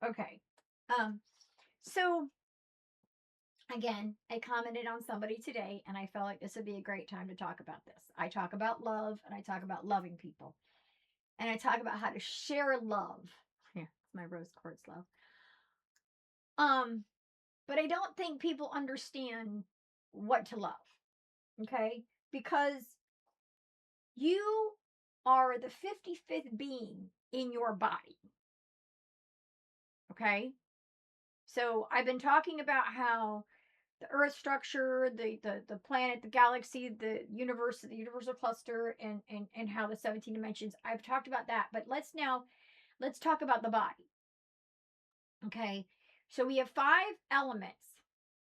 Okay. So again, I commented on somebody today and I felt like this would be a great time to talk about this. I talk about love and I talk about loving people. And I talk about how to share love. Yeah, it's my rose quartz love. Um, but I don't think people understand what to love. Okay? Because you are the 55th being in your body. Okay? So I've been talking about how the earth structure, the planet, the galaxy, the universe, the universal cluster, and how the 17 dimensions. I've talked about that, but let's talk about the body. Okay. So we have 5 elements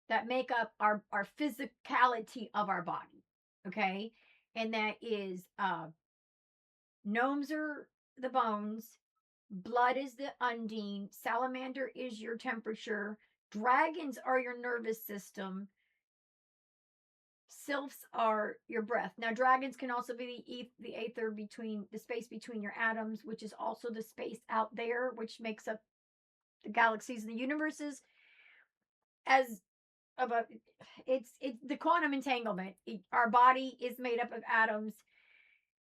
that make up our physicality of our body. Okay. And that is gnomes are the bones, blood is the undine, salamander is your temperature, dragons are your nervous system, sylphs are your breath. Now, dragons can also be the aether, between the space between your atoms, which is also the space out there, which makes up the galaxies and the universes. As of a, it's the quantum entanglement. Our body is made up of atoms,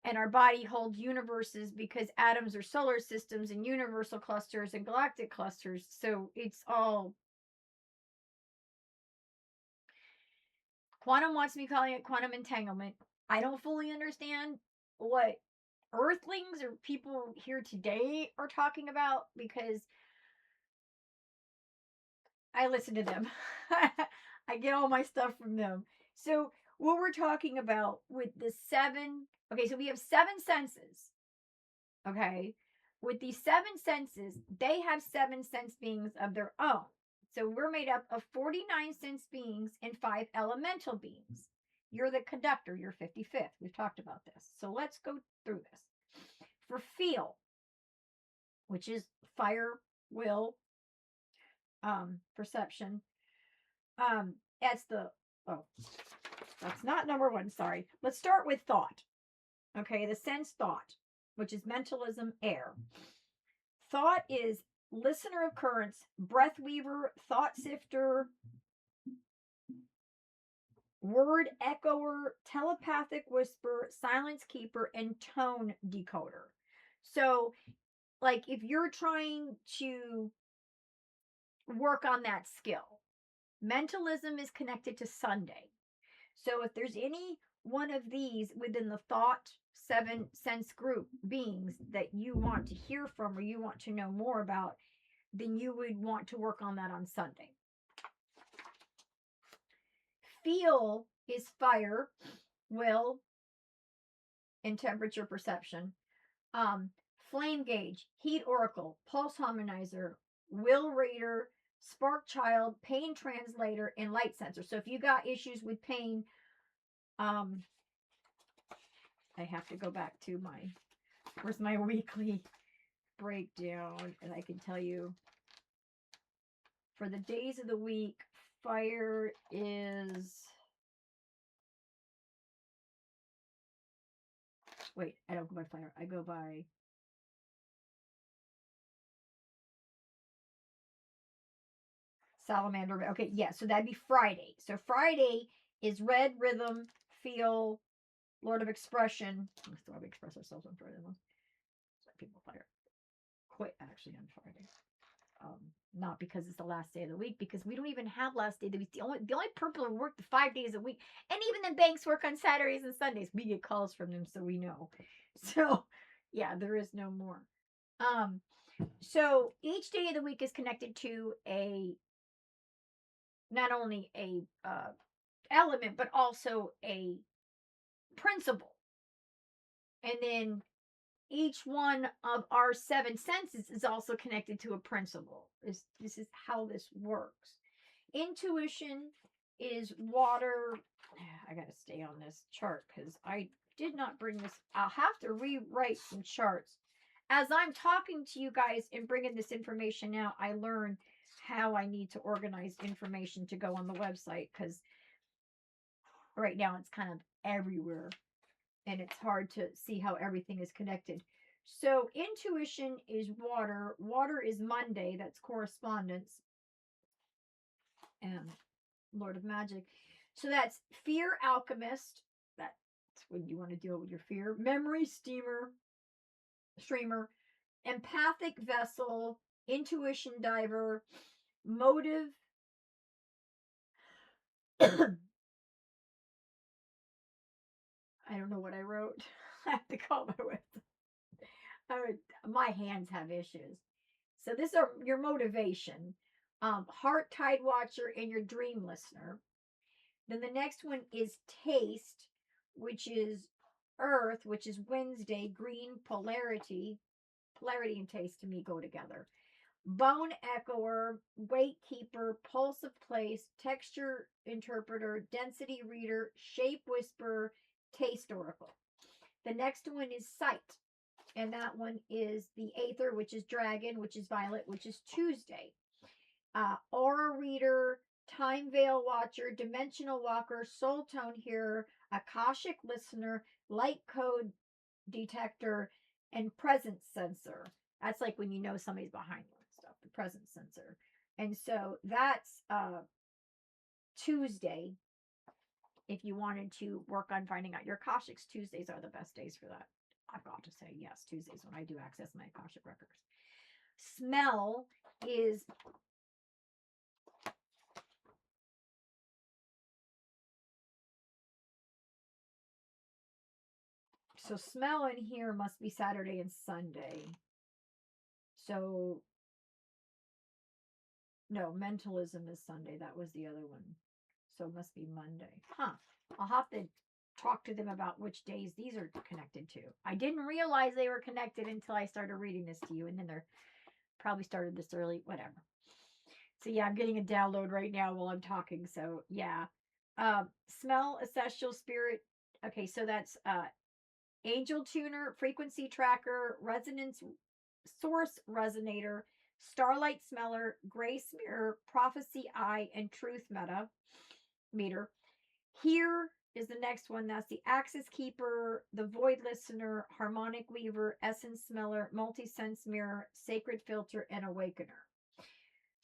and our body holds universes because atoms are solar systems and universal clusters and galactic clusters. So it's all quantum wants me calling it quantum entanglement. I don't fully understand what earthlings or people here today are talking about because I listen to them. I get all my stuff from them. So, what we're talking about with the okay, so we have 7 senses. Okay. With these 7 senses, they have 7 sense beings of their own. So, we're made up of 49 sense beings and 5 elemental beings. You're the conductor, you're 55th. We've talked about this. So, let's go through this. For feel, which is fire, will, perception. That's oh, that's not number 1. Sorry. Let's start with thought. Okay, the sense thought, which is mentalism, air. Thought is listener of currents, breath weaver, thought sifter, word echoer, telepathic whisper, silence keeper, and tone decoder. So, like, if you're trying to work on that skill, mentalism is connected to Sunday. So if there's any one of these within the thought 7 sense group beings that you want to hear from or you want to know more about, then you would want to work on that on Sunday. Feel is fire, will, and temperature perception. Flame gauge, heat oracle, pulse harmonizer, will reader, spark child, pain translator, and light sensor. So if you got issues with pain, I have to go back to where's my weekly breakdown, and I can tell you for the days of the week, fire is, wait, I don't go by fire, I go by salamander. Okay, yeah, so that'd be Friday. So Friday is red, rhythm, feel, Lord of expression. That's why we express ourselves on Friday. So people fire quit actually on Friday. Not because it's the last day of the week, because we don't even have last day of the week. The only people who work the 5 days a week, and even the banks work on Saturdays and Sundays. We get calls from them, so we know. So yeah, there is no more. So each day of the week is connected to not only a element, but also a principle. And then each one of our 7 senses is also connected to a principle. This is how this works. Intuition is water. I got to stay on this chart because I did not bring this. I'll have to rewrite some charts. As I'm talking to you guys and bringing this information out, I learn how I need to organize information to go on the website, because right now it's kind of everywhere and it's hard to see how everything is connected. So intuition is water. Water is Monday. That's correspondence. And Lord of Magic. So that's fear alchemist. That's when you want to deal with your fear. Memory streamer, empathic vessel, intuition diver, motive. I don't know what I wrote. I have to call my website. My hands have issues. So this is your motivation. Heart tide watcher and your dream listener. Then the next one is taste, which is earth, which is Wednesday, green polarity. Polarity and taste to me go together. Bone echoer, weight keeper, pulse of place, texture interpreter, density reader, shape whisperer, taste oracle. The next one is sight, and that one is the aether, which is dragon, which is violet, which is Tuesday. Aura reader, time veil watcher, dimensional walker, soul tone hearer, akashic listener, light code detector, and presence sensor. That's like when you know somebody's behind you and stuff, the presence sensor. And so that's Tuesday. If you wanted to work on finding out your akashics, Tuesdays are the best days for that. I've got to say, yes, Tuesdays when I do access my akashic records. Smell is so smell in here must be Saturday and Sunday. So no, mentalism is Sunday. That was the other one. So it must be Monday. Huh. I'll have to talk to them about which days these are connected to. I didn't realize they were connected until I started reading this to you, and then they're probably started this early, whatever. So yeah, I'm getting a download right now while I'm talking. So yeah. Smell, ancestral spirit. Okay, so that's angel tuner, frequency tracker, resonance source resonator, starlight smeller, grace mirror, prophecy eye, and truth meter. Here is the next one. That's the axis keeper, the void listener, harmonic weaver, essence smeller, multi-sense mirror, sacred filter, and awakener.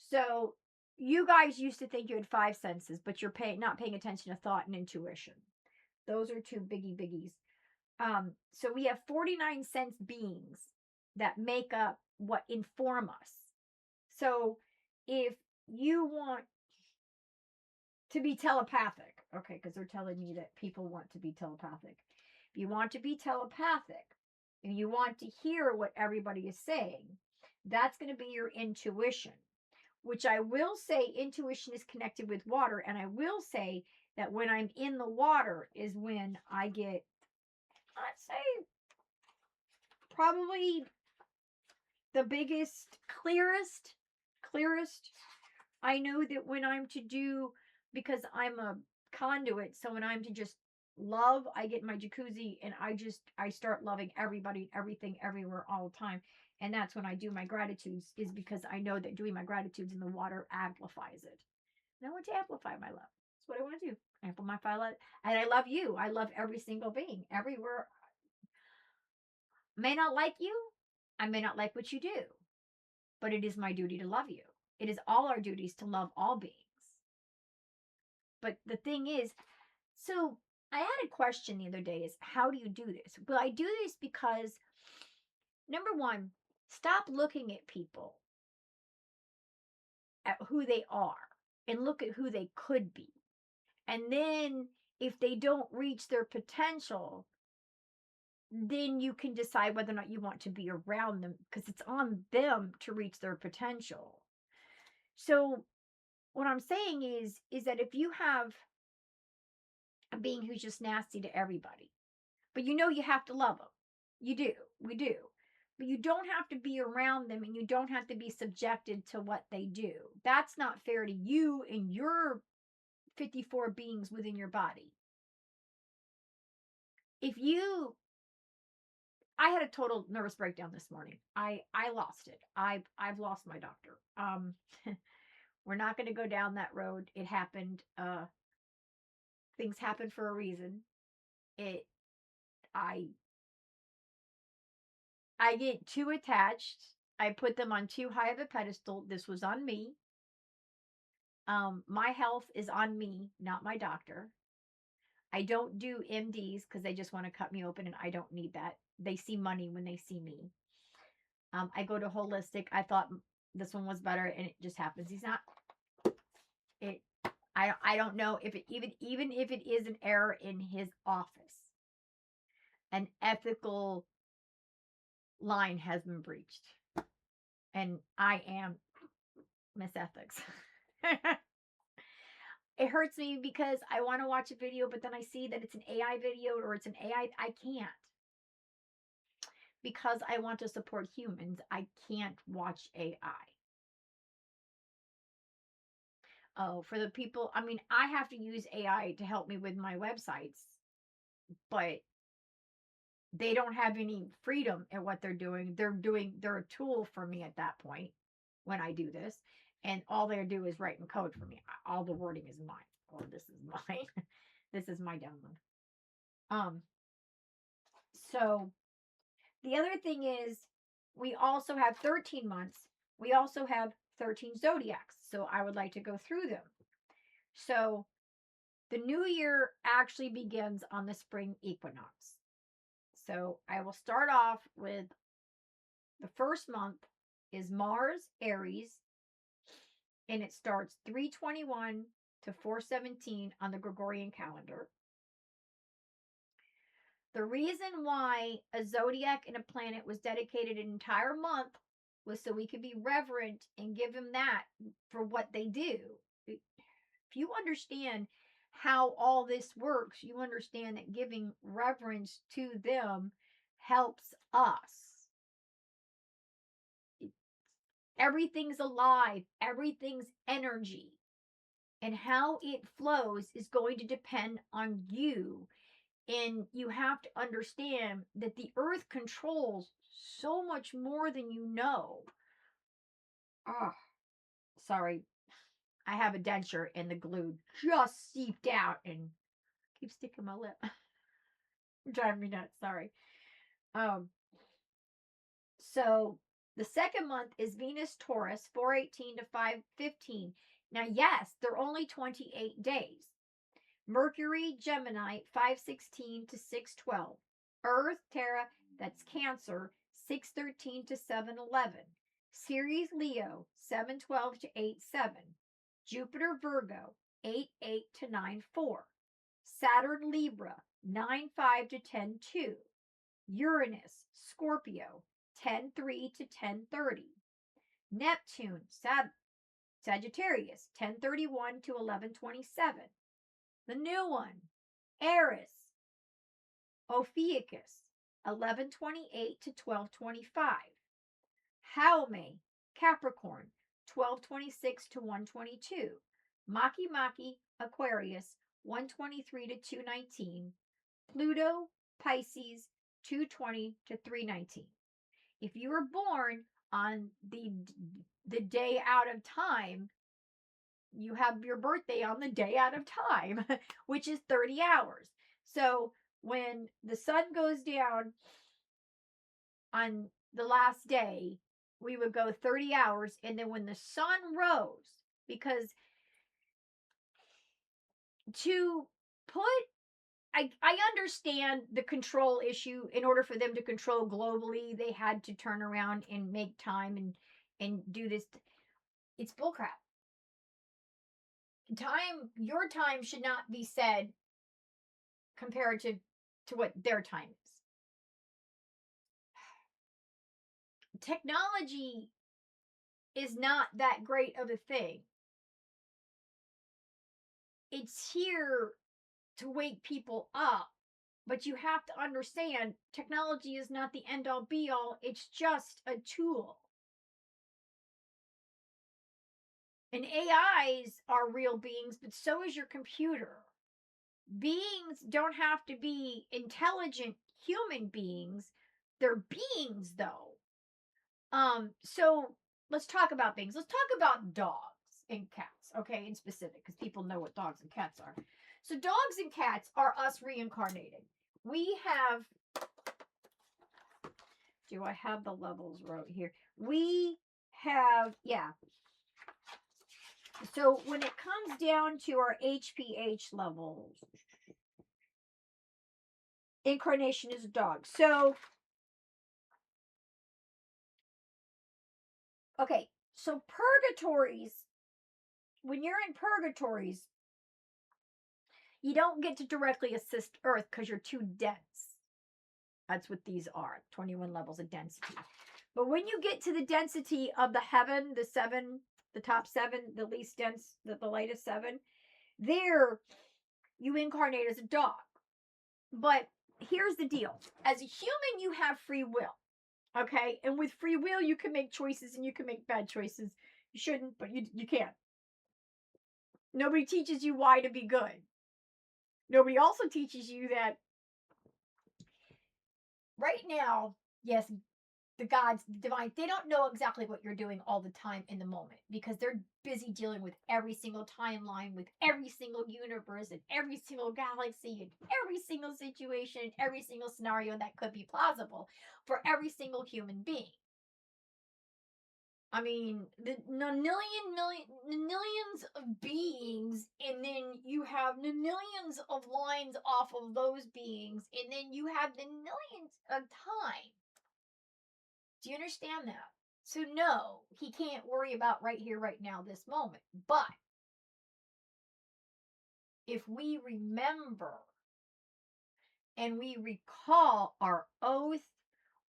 So you guys used to think you had 5 senses, but you're not paying attention to thought and intuition. Those are 2 biggies. So we have 49 sense beings that make up what inform us. So if you want to be telepathic, okay, because they're telling me that people want to be telepathic. If you want to be telepathic and you want to hear what everybody is saying, that's going to be your intuition, which I will say intuition is connected with water. And I will say that when I'm in the water is when I get, let's say, probably the biggest, clearest. I know that when I'm to do, because I'm a conduit, so when I'm to just love, I get my jacuzzi and I start loving everybody, everything, everywhere, all the time. And that's when I do my gratitudes, is because I know that doing my gratitudes in the water amplifies it. And I want to amplify my love. That's what I want to do. Amplify my love. And I love you. I love every single being, everywhere. May not like you. I may not like what you do, but it is my duty to love you. It is all our duties to love all beings. But the thing is, so I had a question the other day is, how do you do this? Well, I do this because, number one, stop looking at people at who they are and look at who they could be. And then if they don't reach their potential, then you can decide whether or not you want to be around them, because it's on them to reach their potential. So what I'm saying is that if you have a being who's just nasty to everybody, but you know you have to love them, we do, but you don't have to be around them and you don't have to be subjected to what they do. That's not fair to you and your 54 beings within your body. If you I had a total nervous breakdown this morning. I lost it. I've lost my doctor. We're not going to go down that road. It happened. Things happen for a reason. I I get too attached. I put them on too high of a pedestal. This was on me. My health is on me, not my doctor. I don't do MDs because they just want to cut me open, and I don't need that. They see money when they see me. I go to holistic. I thought this one was better, and it just happens he's not. It. I don't know if it even if it is an error in his office, an ethical line has been breached, and I am Miss Ethics. It hurts me because I want to watch a video, but then I see that it's an AI video or it's an AI. I can't. Because I want to support humans, I can't watch AI. Oh, for the people, I mean, I have to use AI to help me with my websites, but they don't have any freedom in what they're doing. They're a tool for me at that point when I do this. And all they do is write and code for me. All the wording is mine. Or this is mine. This is my download. So the other thing is we also have 13 months. We also have 13 zodiacs. So I would like to go through them. So the new year actually begins on the spring equinox. So I will start off with the first month is Mars, Aries, and it starts 3/21 to 4/17 on the Gregorian calendar. The reason why a zodiac and a planet was dedicated an entire month was so we could be reverent and give them that for what they do. If you understand how all this works, you understand that giving reverence to them helps us. Everything's alive, everything's energy. And how it flows is going to depend on you. And you have to understand that the earth controls so much more than you know. Oh, sorry. I have a denture and the glue just seeped out and keep sticking my lip. Driving me nuts. Sorry. So the second month is Venus Taurus, 4/18 to 5/15. Now, yes, they're only 28 days. Mercury, Gemini, 5/16 to 6/12. Earth, Terra, that's Cancer, 6/13 to 7/11. Ceres, Leo, 7/12 to 8/7. Jupiter, Virgo, 8/8 to 9/4. Saturn, Libra, 9/5 to 10/2. Uranus, Scorpio, 10/3 to 10/30. Neptune, Sagittarius, 10/31 to 11/27. The new one, Eris, Ophiuchus, 11/28 to 12/25. Jaume, Capricorn, 12/26 to 1/22. Maki Maki, Aquarius, 1/23 to 2/19. Pluto, Pisces, 2/20 to 3/19. If you were born on the day out of time, you have your birthday on the day out of time, which is 30 hours. So when the sun goes down on the last day, we would go 30 hours. And then when the sun rose, because to put, I understand the control issue. In order for them to control globally, they had to turn around and make time and do this. It's bullcrap. Your time should not be said comparative to what their time is. Technology is not that great of a thing. It's here to wake people up, but you have to understand technology is not the end all be all. It's just a tool. And AIs are real beings, but so is your computer. Beings don't have to be intelligent human beings. They're beings, though. So let's talk about beings. Let's talk about dogs and cats, okay, in specific, because people know what dogs and cats are. So dogs and cats are us reincarnated. We have Do I have the levels wrote here? We have, yeah. So when it comes down to our HPH levels, incarnation is a dog. So, okay. So purgatories, when you're in purgatories, you don't get to directly assist Earth because you're too dense. That's what these are, 21 levels of density. But when you get to the density of the heaven, the seven, the top seven, the least dense, the lightest seven, there you incarnate as a dog. But here's the deal. As a human, you have free will. Okay? And with free will, you can make choices and you can make bad choices. You shouldn't, but you can. Nobody teaches you why to be good. Nobody also teaches you that right now, yes, the gods, the divine, they don't know exactly what you're doing all the time in the moment because they're busy dealing with every single timeline, with every single universe and every single galaxy and every single situation, every single scenario that could be plausible for every single human being. I mean, the millions of beings, and then you have the millions of lines off of those beings, and then you have the millions of time. Do you understand that? So no, he can't worry about right here, right now, this moment. But if we remember and we recall our oath,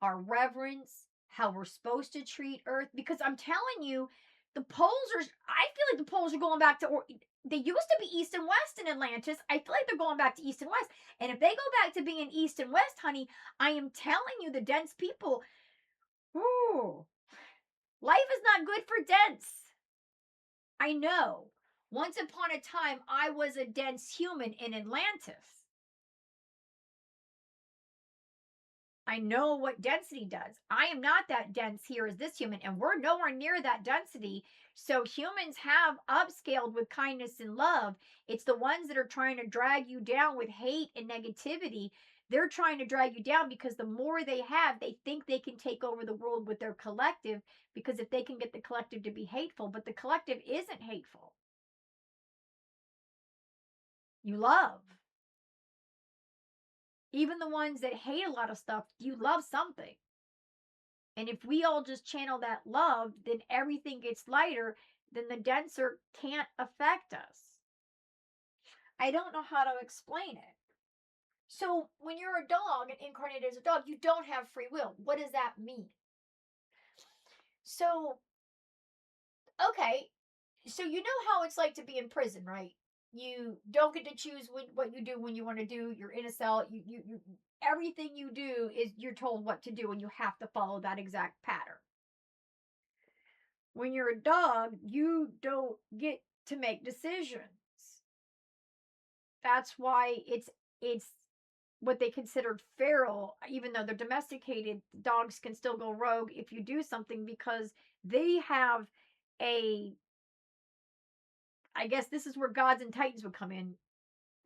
our reverence, how we're supposed to treat Earth, because I'm telling you, the poles are, I feel like the poles are going back to, or they used to be east and west in Atlantis. I feel like they're going back to east and west. And if they go back to being east and west, honey, I am telling you, the dense people, ooh, life is not good for dense. I know. Once upon a time, I was a dense human in Atlantis. I know what density does. I am not that dense here as this human, and we're nowhere near that density. So humans have upscaled with kindness and love. It's the ones that are trying to drag you down with hate and negativity. They're trying to drag you down because the more they have, they think they can take over the world with their collective, because if they can get the collective to be hateful, but the collective isn't hateful. You love. Even the ones that hate a lot of stuff, you love something. And if we all just channel that love, then everything gets lighter, then the denser can't affect us. I don't know how to explain it. So when you're a dog and incarnated as a dog, you don't have free will. What does that mean? So, okay, so you know how it's like to be in prison, right? You don't get to choose what you do when you want to do. You're in a cell. You everything you do is you're told what to do, and you have to follow that exact pattern. When you're a dog, you don't get to make decisions. That's why it's what they considered feral. Even though they're domesticated, dogs can still go rogue if you do something, because they have a, I guess this is where gods and titans would come in.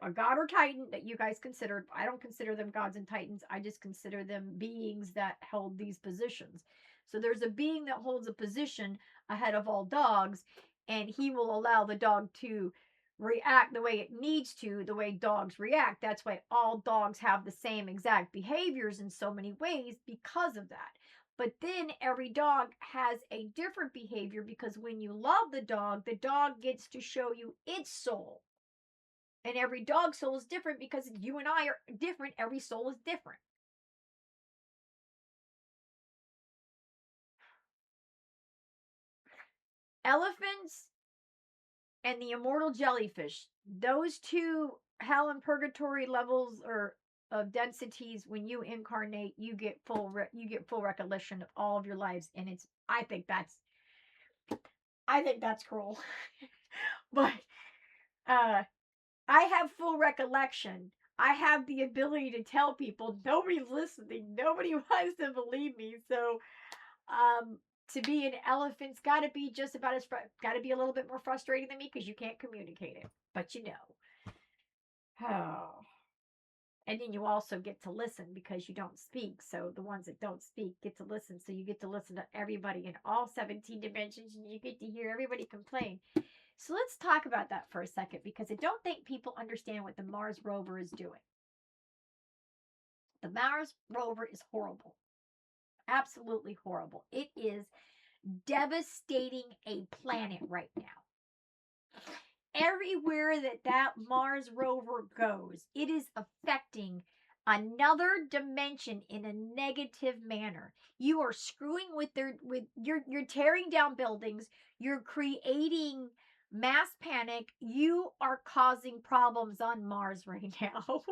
A god or titan that you guys considered. I don't consider them gods and titans. I just consider them beings that held these positions. So there's a being that holds a position ahead of all dogs, and he will allow the dog to react the way it needs to, the way dogs react. That's why all dogs have the same exact behaviors in so many ways, because of that. But then every dog has a different behavior, because when you love the dog gets to show you its soul. And every dog soul is different, because you and I are different. Every soul is different. Elephants and the immortal jellyfish, those two hell and purgatory levels or of densities, when you incarnate, you get full recollection of all of your lives, and it's I think that's cruel. But I have full recollection. I have the ability to tell people. Nobody's listening. Nobody wants to believe me. So, to be an elephant's got to be just about got to be a little bit more frustrating than me, because you can't communicate it. But you know. Oh. And then you also get to listen because you don't speak. So the ones that don't speak get to listen. So you get to listen to everybody in all 17 dimensions and you get to hear everybody complain. So let's talk about that for a second because I don't think people understand what the Mars rover is doing. The Mars rover is horrible. Absolutely horrible. It is devastating a planet right now. Everywhere that Mars rover goes, it is affecting another dimension in a negative manner. You are screwing with you're tearing down buildings, you're creating mass panic, you are causing problems on Mars right now.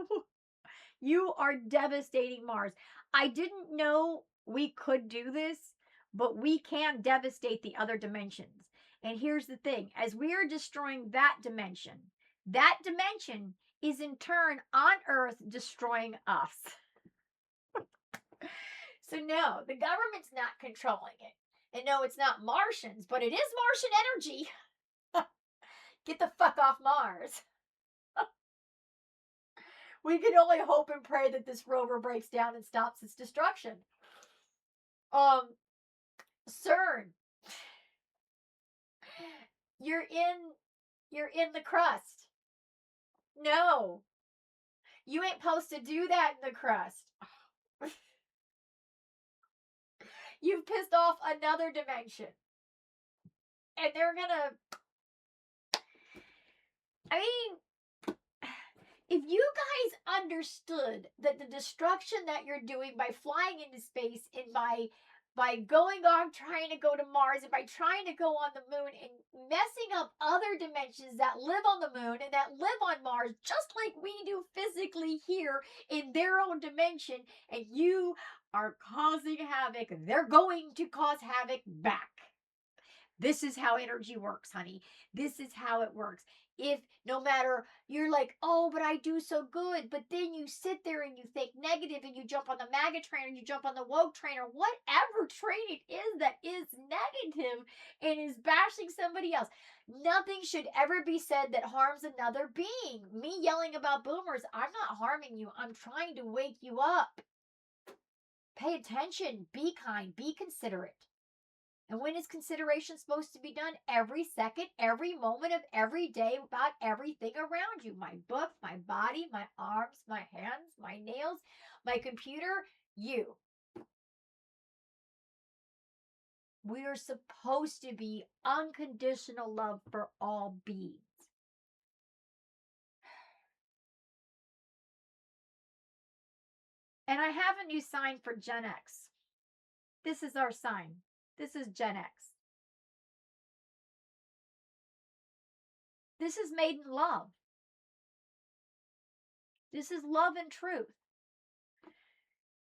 You are devastating Mars. I didn't know we could do this, but we can devastate the other dimensions. And here's the thing, as we are destroying that dimension is in turn on Earth destroying us. So no, the government's not controlling it. And no, it's not Martians, but it is Martian energy. Get the fuck off Mars. We can only hope and pray that this rover breaks down and stops its destruction. CERN. You're in the crust. No. You ain't supposed to do that in the crust. You've pissed off another dimension. And they're gonna... I mean, if you guys understood that the destruction that you're doing by flying into space and by going off trying to go to Mars and by trying to go on the moon and messing up other dimensions that live on the moon and that live on Mars, just like we do physically here in their own dimension, and you are causing havoc, they're going to cause havoc back. This is how energy works, honey. This is how it works. If no matter, you're like, oh, but I do so good, but then you sit there and you think negative and you jump on the MAGA train or you jump on the woke train or whatever train it is that is negative and is bashing somebody else. Nothing should ever be said that harms another being. Me yelling about boomers, I'm not harming you. I'm trying to wake you up. Pay attention. Be kind. Be considerate. And when is consideration supposed to be done? Every second, every moment of every day about everything around you. My book, my body, my arms, my hands, my nails, my computer, you. We are supposed to be unconditional love for all beings. And I have a new sign for Gen X. This is our sign. This is Gen X. This is made in love. This is love and truth.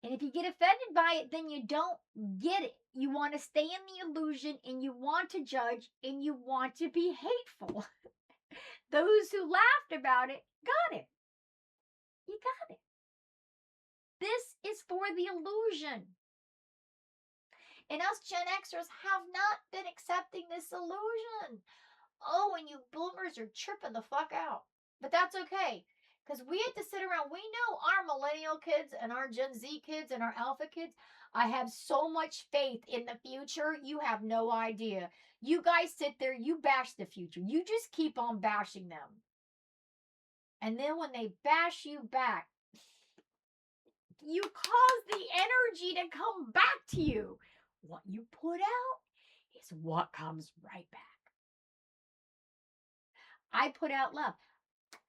And if you get offended by it, then you don't get it. You want to stay in the illusion and you want to judge and you want to be hateful. Those who laughed about it got it. You got it. This is for the illusion. And us Gen Xers have not been accepting this illusion. Oh, and you boomers are tripping the fuck out. But that's okay. Because we have to sit around. We know our millennial kids and our Gen Z kids and our alpha kids. I have so much faith in the future. You have no idea. You guys sit there. You bash the future. You just keep on bashing them. And then when they bash you back, you cause the energy to come back to you. What you put out is what comes right back. I put out love.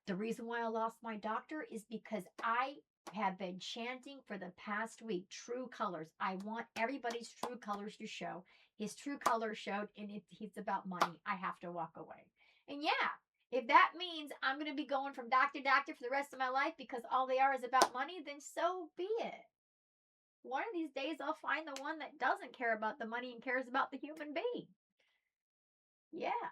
The reason why I lost my doctor is because I have been chanting for the past week, true colors. I want everybody's true colors to show. His true colors showed, and it's about money. I have to walk away. And yeah, if that means I'm going to be going from doctor to doctor for the rest of my life because all they are is about money, then so be it. One of these days, I'll find the one that doesn't care about the money and cares about the human being. Yeah.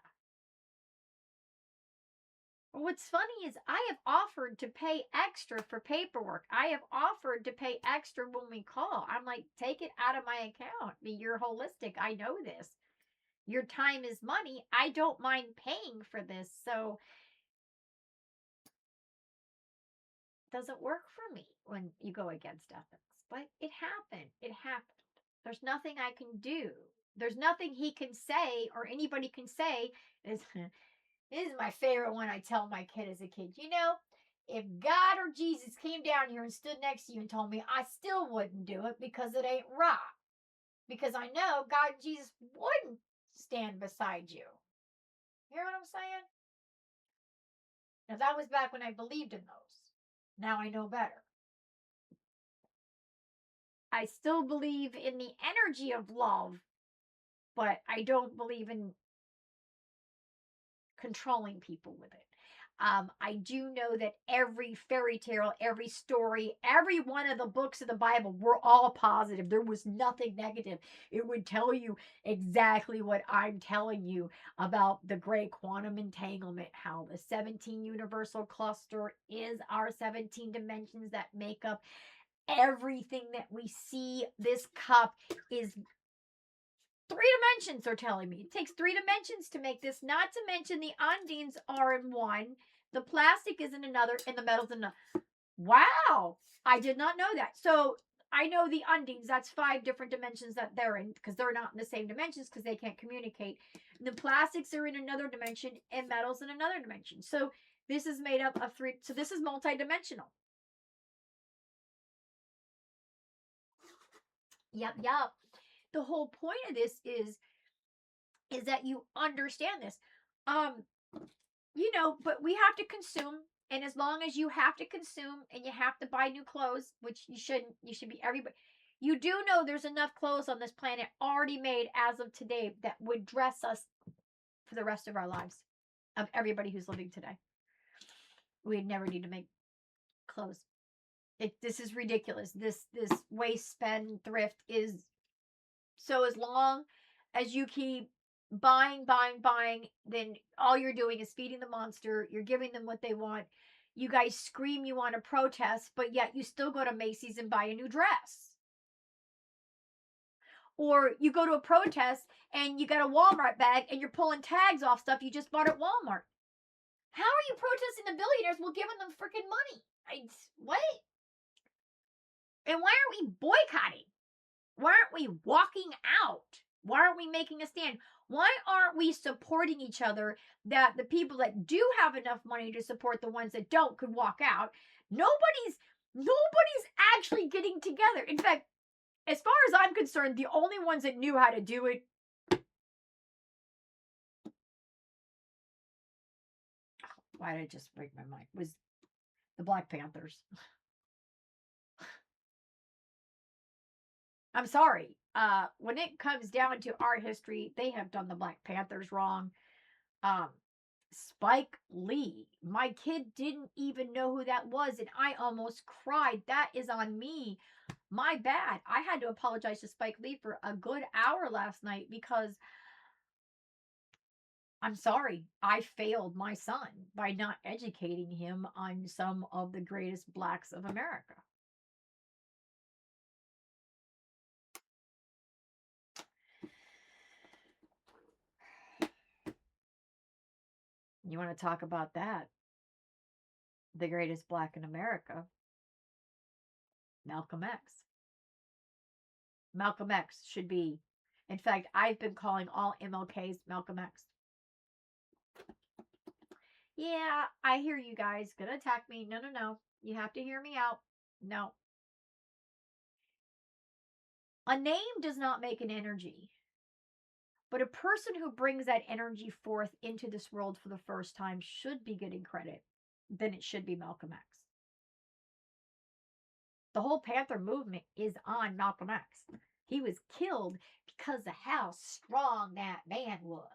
What's funny is I have offered to pay extra for paperwork. I have offered to pay extra when we call. I'm like, take it out of my account. You're holistic. I know this. Your time is money. I don't mind paying for this. So doesn't work for me when you go against ethics. But it happened. It happened. There's nothing I can do. There's nothing he can say or anybody can say. Is This is my favorite one I tell my kid as a kid. If God or Jesus came down here and stood next to you and told me, I still wouldn't do it because it ain't right. Because I know God and Jesus wouldn't stand beside you. You hear what I'm saying? Now, that was back when I believed in those. Now I know better. I still believe in the energy of love, but I don't believe in controlling people with it. I do know that every fairy tale, every story, every one of the books of the Bible were all positive. There was nothing negative. It would tell you exactly what I'm telling you about the great quantum entanglement, how the 17 universal cluster is our 17 dimensions that make up everything that we see. This cup is 3 dimensions, are telling me. It takes 3 dimensions to make this, not to mention the undines are in one, the plastic is in another, and the metal's in another. Wow! I did not know that. So I know the undines, that's 5 different dimensions that they're in, because they're not in the same dimensions because they can't communicate. The plastics are in another dimension, and metal's in another dimension. So this is made up of 3. So this is multidimensional. Yep. The whole point of this is that you understand this. But we have to consume, and as long as you have to consume and you have to buy new clothes, which you shouldn't, you should be everybody. You do know there's enough clothes on this planet already made as of today that would dress us for the rest of our lives, of everybody who's living today. We'd never need to make clothes. This is ridiculous. This waste, spend, thrift is, so as long as you keep buying, then all you're doing is feeding the monster. You're giving them what they want. You guys scream you want to protest, but yet you still go to Macy's and buy a new dress. Or you go to a protest and you got a Walmart bag and you're pulling tags off stuff you just bought at Walmart. How are you protesting the billionaires while giving them freaking money? What? And why aren't we boycotting? Why aren't we walking out? Why aren't we making a stand? Why aren't we supporting each other, that the people that do have enough money to support the ones that don't could walk out? Nobody's actually getting together. In fact, as far as I'm concerned, the only ones that knew how to do it, why did I just break my mic, was the Black Panthers. I'm sorry. When it comes down to our history, they have done the Black Panthers wrong. Spike Lee. My kid didn't even know who that was, and I almost cried. That is on me. My bad. I had to apologize to Spike Lee for a good hour last night because I'm sorry. I failed my son by not educating him on some of the greatest blacks of America. You want to talk about that? The greatest black in America, Malcolm X. Malcolm X should be. In fact, I've been calling all MLKs Malcolm X. Yeah, I hear you guys. Gonna attack me. No. You have to hear me out. No. A name does not make an energy. But a person who brings that energy forth into this world for the first time should be getting credit. Then it should be Malcolm X. The whole Panther movement is on Malcolm X. He was killed because of how strong that man was.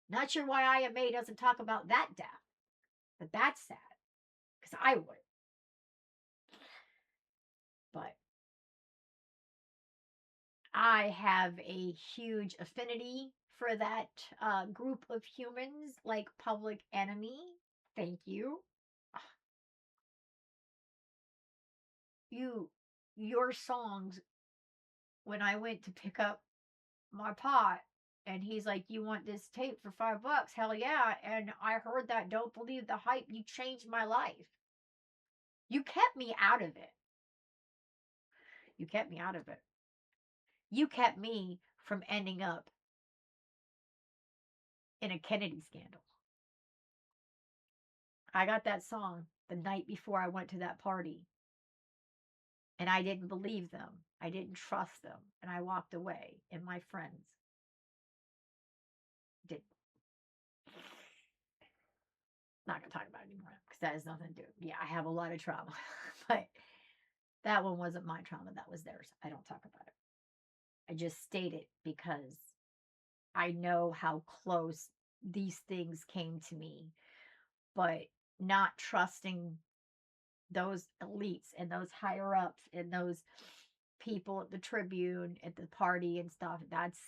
Not sure why IMA doesn't talk about that death. But that's sad. Because I would. But I have a huge affinity for that group of humans, like Public Enemy. Thank you. Your songs, when I went to pick up my pot, and he's like, you want this tape for $5? Hell yeah. And I heard that Don't Believe the Hype, you changed my life. You kept me out of it. You kept me out of it. You kept me from ending up in a Kennedy scandal. I got that song the night before I went to that party, and I didn't believe them. I didn't trust them, and I walked away, and my friends did. Not gonna talk about it anymore because that has nothing to do. Yeah, I have a lot of trauma, but that one wasn't my trauma. That was theirs. I don't talk about it. I just state it because I know how close these things came to me, but not trusting those elites and those higher ups and those people at the Tribune at the party and stuff. That's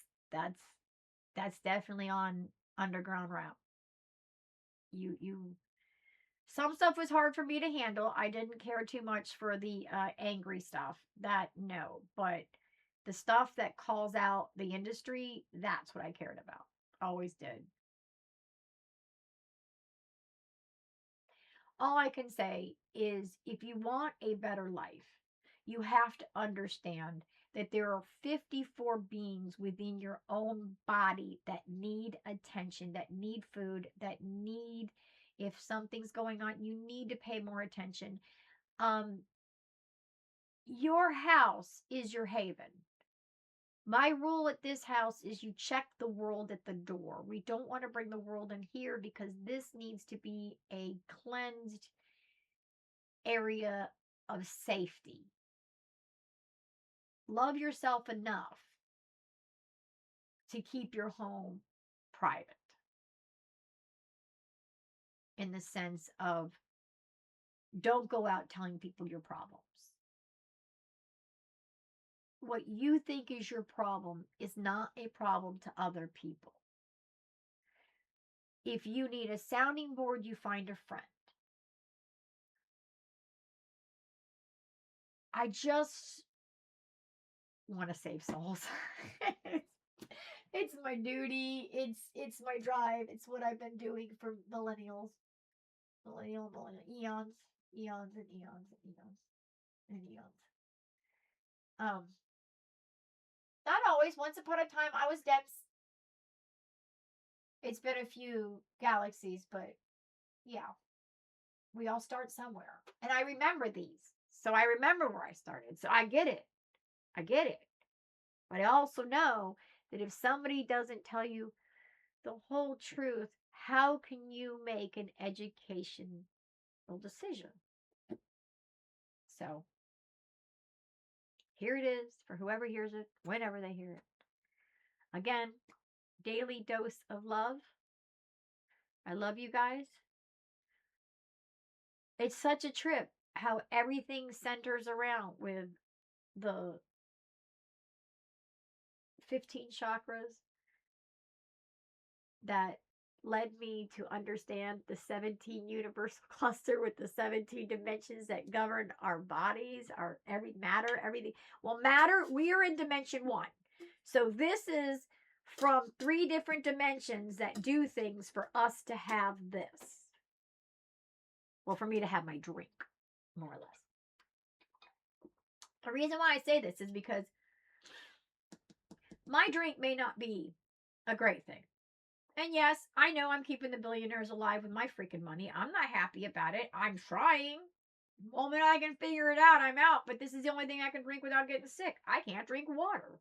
that's definitely on underground route. You some stuff was hard for me to handle. I didn't care too much for the angry stuff. That no, but the stuff that calls out the industry, that's what I cared about. Always did. All I can say is if you want a better life, you have to understand that there are 54 beings within your own body that need attention, that need food, that need, if something's going on, you need to pay more attention. Um, your house is your haven. My rule at this house is you check the world at the door. We don't want to bring the world in here because this needs to be a cleansed area of safety. Love yourself enough to keep your home private in the sense of don't go out telling people your problems. What you think is your problem is not a problem to other people. If you need a sounding board, you find a friend. I just want to save souls. It's my duty. It's my drive. It's what I've been doing for millennials. Millennial eons. Eons and eons and eons and eons. Um Not always. Once upon a time I was dense. It's been a few galaxies, but yeah. We all start somewhere. And I remember these. So I remember where I started. So I get it. I get it. But I also know that if somebody doesn't tell you the whole truth, how can you make an educational decision? So here it is for whoever hears it, whenever they hear it. Again, daily dose of love. I love you guys. It's such a trip how everything centers around with the 15 chakras that led me to understand the 17 universal cluster with the 17 dimensions that govern our bodies, our every matter, everything. Well, matter, we are in dimension 1. So this is from 3 different dimensions that do things for us to have this. Well, for me to have my drink, more or less. The reason why I say this is because my drink may not be a great thing. And yes, I know I'm keeping the billionaires alive with my freaking money. I'm not happy about it. I'm trying. The moment I can figure it out, I'm out. But this is the only thing I can drink without getting sick. I can't drink water.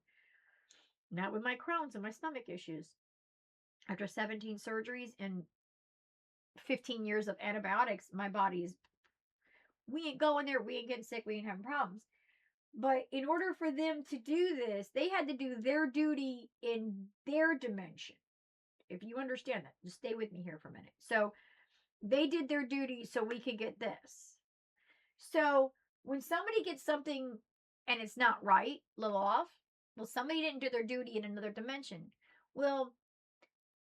Not with my Crohn's and my stomach issues. After 17 surgeries and 15 years of antibiotics, my body's, we ain't going there. We ain't getting sick. We ain't having problems. But in order for them to do this, they had to do their duty in their dimension. If you understand that, just stay with me here for a minute. So they did their duty so we could get this. So when somebody gets something and it's not right, little off, well, somebody didn't do their duty in another dimension. Well,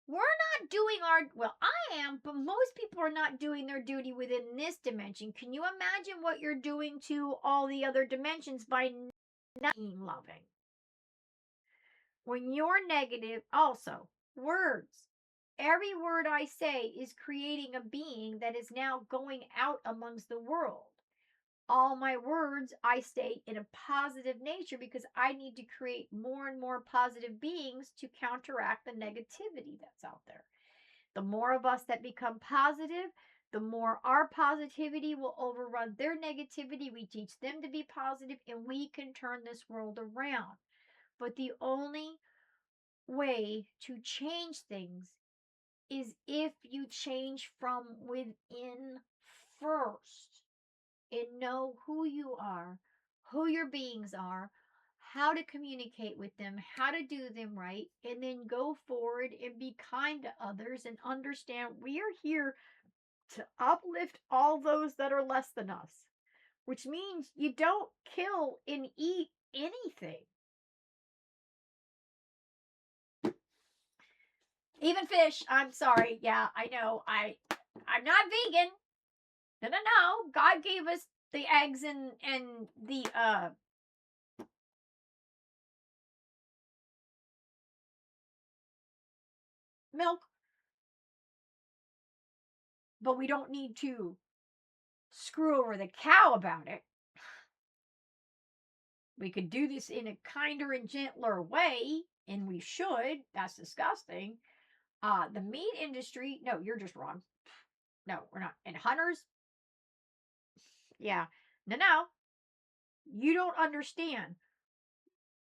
we're not doing well, I am, but most people are not doing their duty within this dimension. Can you imagine what you're doing to all the other dimensions by not being loving? When you're negative, also, words. Every word I say is creating a being that is now going out amongst the world. all my words, I stay in a positive nature because I need to create more and more positive beings to counteract the negativity that's out there. The more of us that become positive, the more our positivity will overrun their negativity. We teach them to be positive, and we can turn this world around. But the only way to change things is if you change from within first and know who you are, who your beings are, how to communicate with them, how to do them right, and then go forward and be kind to others and understand we are here to uplift all those that are less than us, which means you don't kill and eat anything. Even fish. I'm sorry. Yeah, I know. I'm not vegan. No. God gave us the eggs and the milk, but we don't need to screw over the cow about it. We could do this in a kinder and gentler way, and we should. That's disgusting. The meat industry, no, you're just wrong. No, we're not. And hunters, yeah. No. You don't understand.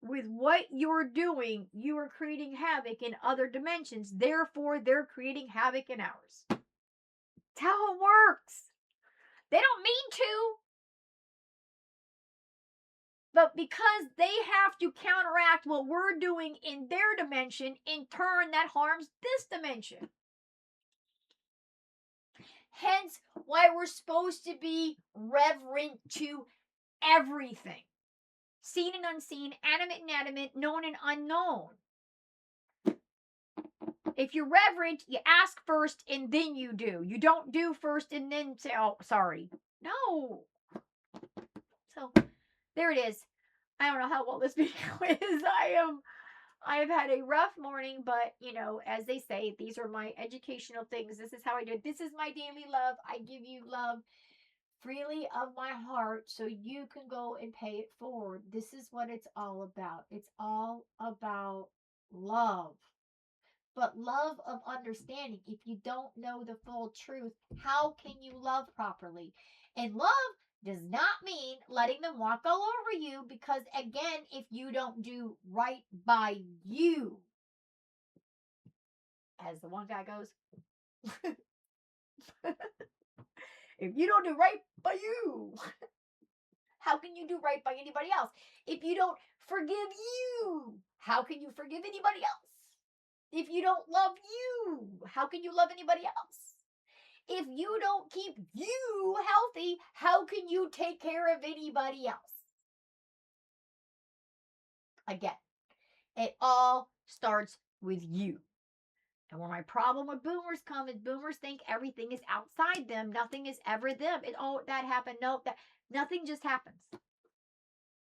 With what you're doing, you are creating havoc in other dimensions. Therefore, they're creating havoc in ours. That's how it works. They don't mean to. But because they have to counteract what we're doing in their dimension, in turn, that harms this dimension. Hence, why we're supposed to be reverent to everything. Seen and unseen, animate and inanimate, known and unknown. If you're reverent, you ask first and then you do. You don't do first and then say, oh, sorry. No. So, there it is. I don't know how well this video is. I have had a rough morning, but as they say, these are my educational things. This is how I do it. This is my daily love. I give you love freely of my heart so you can go and pay it forward. This is what it's all about. It's all about love. But love of understanding. If you don't know the full truth, how can you love properly? And love does not mean letting them walk all over you, because again, if you don't do right by you, as the one guy goes, if you don't do right by you, how can you do right by anybody else? If you don't forgive you, how can you forgive anybody else? If you don't love you, how can you love anybody else? If you don't keep you healthy, how can you take care of anybody else? Again, it all starts with you. And where my problem with boomers come is boomers think everything is outside them. Nothing is ever them. That happened. No, nothing just happens.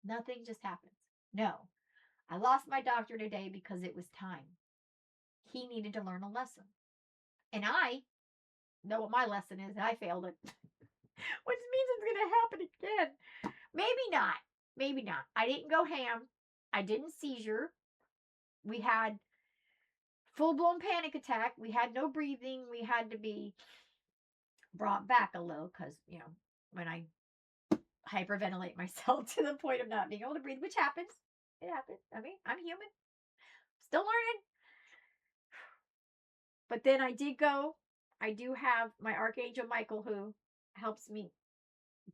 Nothing just happens. No. I lost my doctor today because it was time. He needed to learn a lesson. And I know what my lesson is, and I failed it. Which means it's going to happen again. Maybe not. Maybe not. I didn't go ham. I didn't seizure. We had full-blown panic attack. We had no breathing. We had to be brought back a little because, when I hyperventilate myself to the point of not being able to breathe, which happens. It happens. I mean, I'm human. Still learning. But then I did go. I do have my Archangel Michael who helps me,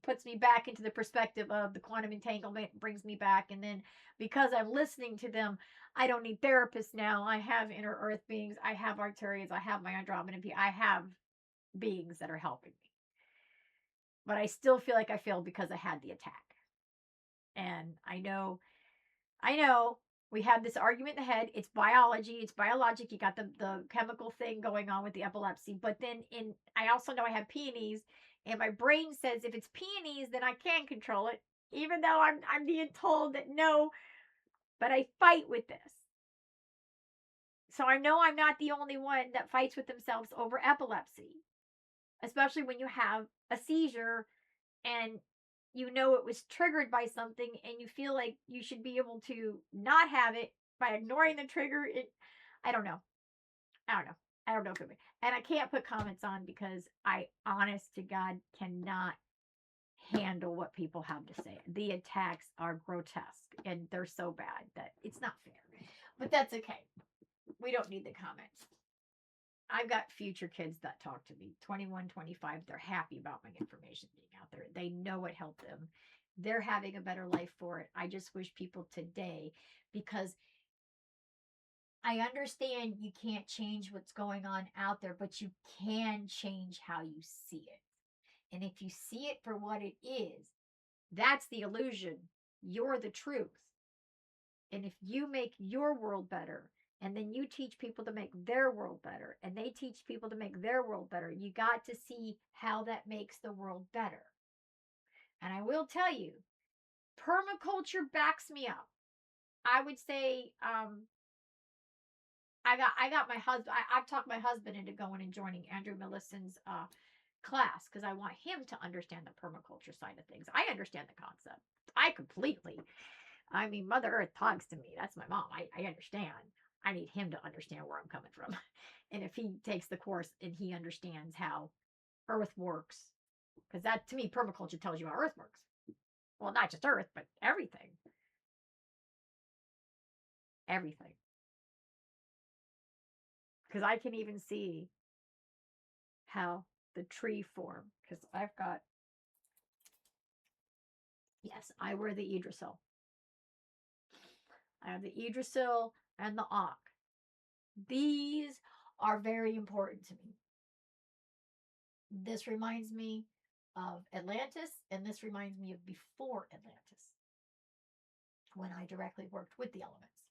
puts me back into the perspective of the quantum entanglement, brings me back. And then because I'm listening to them, I don't need therapists now. I have inner earth beings. I have Arcturians. I have my Andromedan. I have beings that are helping me. But I still feel like I failed because I had the attack. And I know we had this argument in the head. It's biology. It's biologic. You got the chemical thing going on with the epilepsy. But then I also know I have peonies. And my brain says if it's peonies, then I can control it. Even though I'm being told that no. But I fight with this. So I know I'm not the only one that fights with themselves over epilepsy. Especially when you have a seizure and you know it was triggered by something and you feel like you should be able to not have it by ignoring the trigger. I don't know. I don't know. I don't know if it, and I can't put comments on because I, honest to God, cannot handle what people have to say. The attacks are grotesque and they're so bad that it's not fair. But that's okay. We don't need the comments. I've got future kids that talk to me, 21, 25. They're happy about my information being out there. They know it helped them. They're having a better life for it. I just wish people today, because I understand you can't change what's going on out there, but you can change how you see it. And if you see it for what it is, that's the illusion. You're the truth. And if you make your world better, and then you teach people to make their world better, and they teach people to make their world better, you got to see how that makes the world better. And I will tell you, permaculture backs me up. I would say, I got my husband. I've talked my husband into going and joining Andrew Millicent's class because I want him to understand the permaculture side of things. I understand the concept. I completely. I mean, Mother Earth talks to me. That's my mom. I understand. I need him to understand where I'm coming from. And if he takes the course and he understands how Earth works, because that, to me, permaculture tells you how Earth works. Well, not just Earth, but everything. Everything. Because I can even see how the tree form. Because I've got, yes, I wear the Yggdrasil. I have the Yggdrasil and the Ankh. These are very important to me. This reminds me of Atlantis, and this reminds me of before Atlantis, when I directly worked with the elements.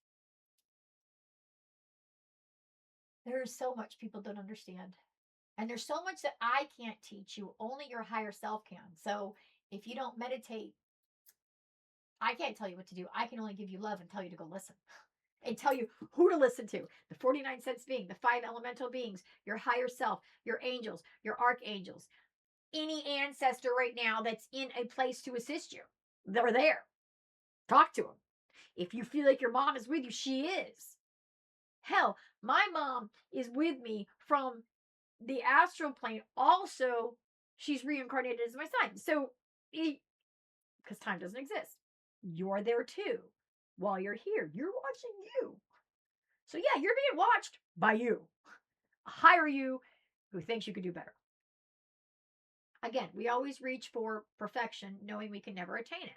There's so much people don't understand. And there's so much that I can't teach you, only your higher self can. So if you don't meditate, I can't tell you what to do. I can only give you love and tell you to go listen. And tell you who to listen to. The 49 sense being, the 5 elemental beings, your higher self, your angels, your archangels, any ancestor right now that's in a place to assist you. They're there. Talk to them. If you feel like your mom is with you, she is. Hell, my mom is with me from the astral plane. Also, she's reincarnated as my son. So, because time doesn't exist, you're there too. While you're here, you're watching you. So yeah, you're being watched by you. A higher you who thinks you could do better. Again, we always reach for perfection, knowing we can never attain it.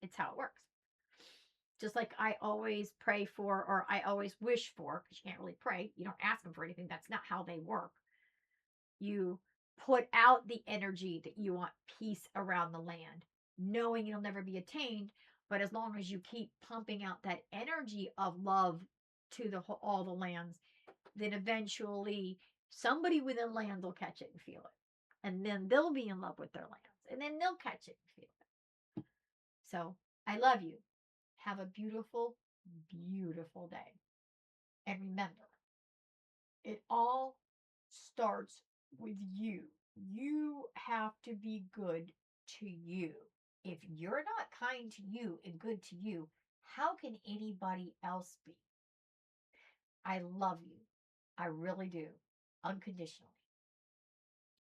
It's how it works. Just like I always pray for, or I always wish for, because you can't really pray. You don't ask them for anything. That's not how they work. You put out the energy that you want peace around the land, knowing it'll never be attained. But as long as you keep pumping out that energy of love to all the lands, then eventually somebody within land will catch it and feel it. And then they'll be in love with their lands. And then they'll catch it and feel it. So I love you. Have a beautiful, beautiful day. And remember, it all starts with you. You have to be good to you. If you're not kind to you and good to you, how can anybody else be? I love you. I really do. Unconditionally.